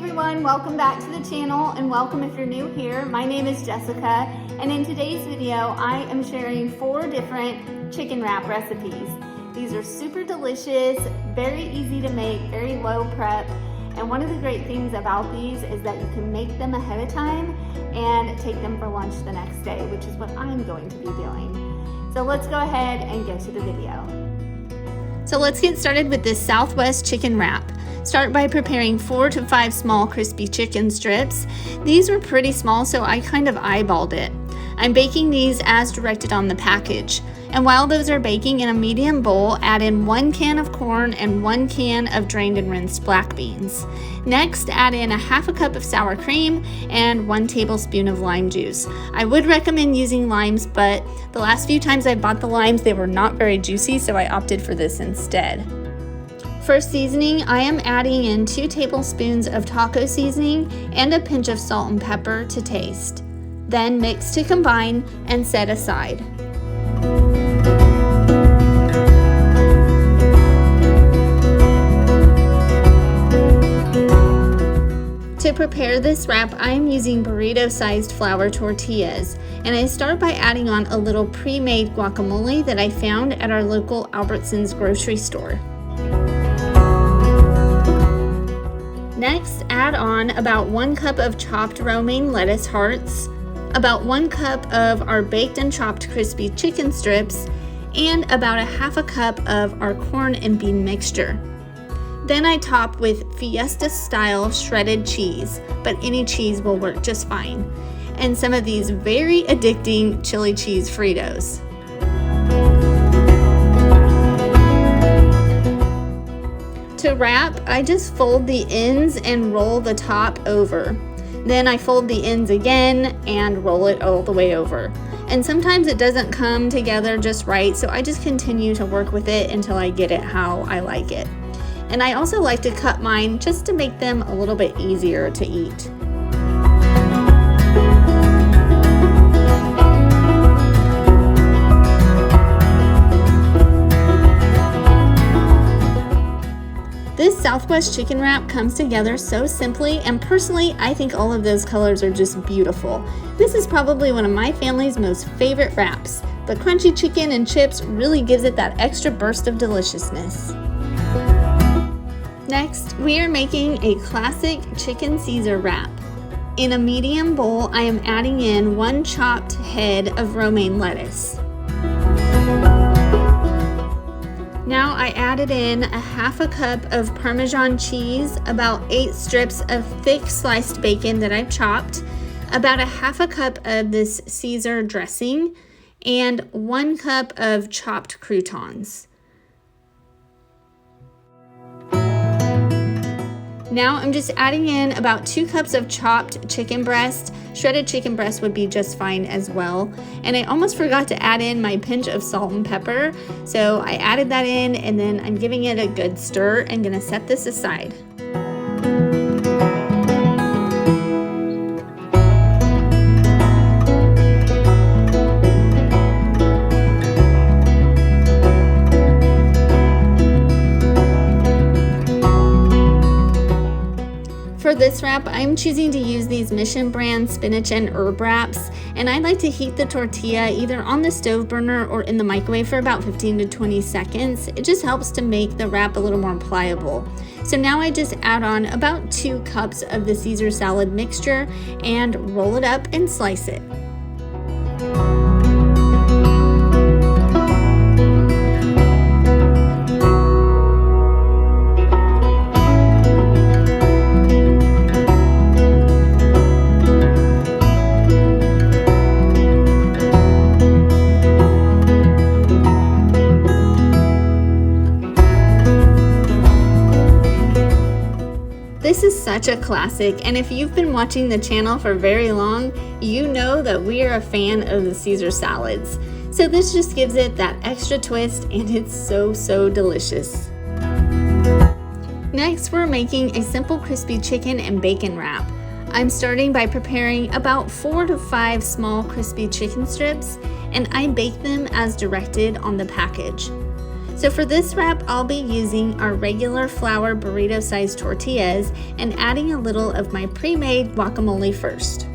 everyone, welcome back to the channel and welcome if you're new here. My name is Jessica and in today's video I am sharing 4 different chicken wrap recipes. These are super delicious, very easy to make, very low prep, and one of the great things about these is that you can make them ahead of time and take them for lunch the next day, which is what I'm going to be doing. So let's go ahead and get to the video. So let's get started with this Southwest chicken wrap. Start by preparing 4 to 5 small crispy chicken strips. These were pretty small, so I kind of eyeballed it. I'm baking these as directed on the package. And while those are baking in a medium bowl, add in 1 can of corn and 1 can of drained and rinsed black beans. Next, add in a half a cup of sour cream and 1 tablespoon of lime juice. I would recommend using limes, but the last few times I bought the limes, they were not very juicy, so I opted for this instead. For seasoning, I am adding in 2 tablespoons of taco seasoning and a pinch of salt and pepper to taste. Then mix to combine and set aside. To prepare this wrap, I am using burrito-sized flour tortillas, and I start by adding on a little pre-made guacamole that I found at our local Albertsons grocery store. Next, add on about 1 cup of chopped romaine lettuce hearts, about 1 cup of our baked and chopped crispy chicken strips, and about a half a cup of our corn and bean mixture. Then I top with Fiesta-style shredded cheese, but any cheese will work just fine, and some of these very addicting chili cheese Fritos. To wrap, I just fold the ends and roll the top over. Then I fold the ends again and roll it all the way over. And sometimes it doesn't come together just right, so I just continue to work with it until I get it how I like it. And I also like to cut mine just to make them a little bit easier to eat. This Southwest chicken wrap comes together so simply, and personally, I think all of those colors are just beautiful. This is probably one of my family's most favorite wraps. The crunchy chicken and chips really gives it that extra burst of deliciousness. Next, we are making a classic chicken Caesar wrap. In a medium bowl, I am adding in 1 chopped head of romaine lettuce. Now I added in a half a cup of Parmesan cheese, about 8 strips of thick sliced bacon that I've chopped, about a half a cup of this Caesar dressing, and 1 cup of chopped croutons. Now I'm just adding in about 2 cups of chopped chicken breast. Shredded chicken breast would be just fine as well. And I almost forgot to add in my pinch of salt and pepper. So I added that in and then I'm giving it a good stir and gonna set this aside. For this wrap, I'm choosing to use these Mission brand spinach and herb wraps, and I like to heat the tortilla either on the stove burner or in the microwave for about 15 to 20 seconds. It just helps to make the wrap a little more pliable. So now I just add on about 2 cups of the Caesar salad mixture and roll it up and slice it. This is such a classic, and if you've been watching the channel for very long, you know that we are a fan of the Caesar salads. So this just gives it that extra twist, and it's so delicious. Next, we're making a simple crispy chicken and bacon wrap. I'm starting by preparing about 4 to 5 small crispy chicken strips, and I bake them as directed on the package. So for this wrap, I'll be using our regular flour burrito sized tortillas and adding a little of my pre-made guacamole first.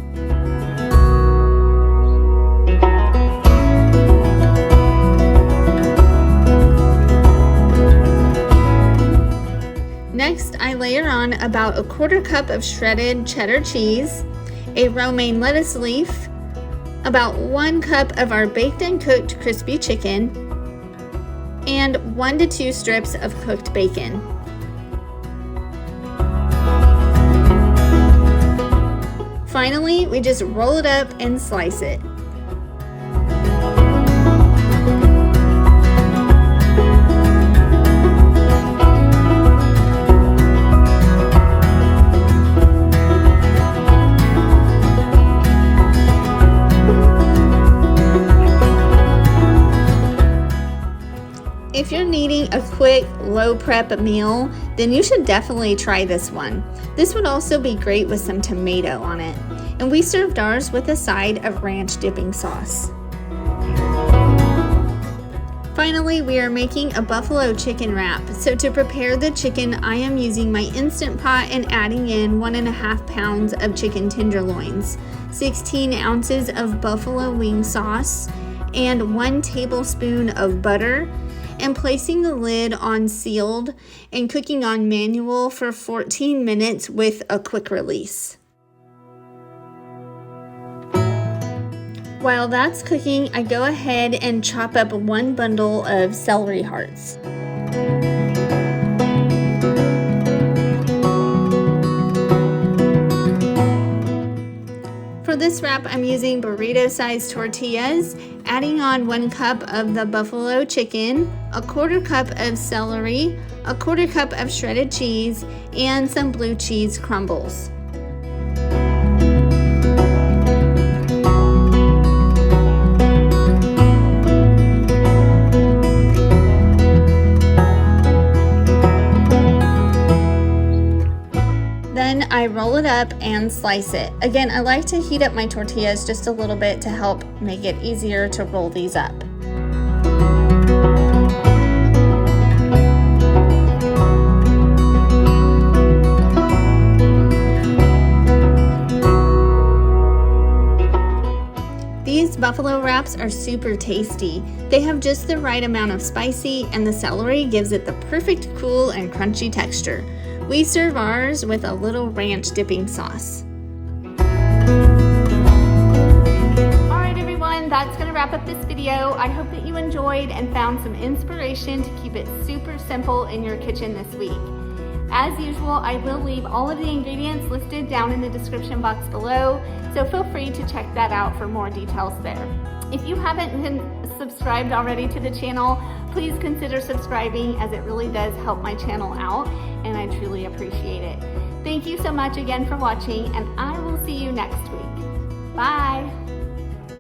Next, I layer on about 1/4 cup of shredded cheddar cheese, a romaine lettuce leaf, about 1 cup of our baked and cooked crispy chicken, and 1 to 2 strips of cooked bacon. Finally, we just roll it up and slice it. If you're needing a quick, low prep meal, then you should definitely try this one. This would also be great with some tomato on it. And we served ours with a side of ranch dipping sauce. Finally, we are making a buffalo chicken wrap. So to prepare the chicken, I am using my Instant Pot and adding in 1.5 pounds of chicken tenderloins, 16 ounces of buffalo wing sauce, and 1 tablespoon of butter, and placing the lid on sealed and cooking on manual for 14 minutes with a quick release. While that's cooking, I go ahead and chop up 1 bundle of celery hearts. For this wrap, I'm using burrito-sized tortillas, adding on 1 cup of the buffalo chicken, 1/4 cup of celery, 1/4 cup of shredded cheese, and some blue cheese crumbles. Then I roll it up and slice it. Again, I like to heat up my tortillas just a little bit to help make it easier to roll these up. These buffalo wraps are super tasty. They have just the right amount of spicy, and the celery gives it the perfect cool and crunchy texture. We serve ours with a little ranch dipping sauce. Alright everyone, that's going to wrap up this video. I hope that you enjoyed and found some inspiration to keep it super simple in your kitchen this week. As usual, I will leave all of the ingredients listed down in the description box below, so feel free to check that out for more details there. If you haven't been subscribed already to the channel, please consider subscribing, as it really does help my channel out, and I truly appreciate it. Thank you so much again for watching, and I will see you next week. Bye!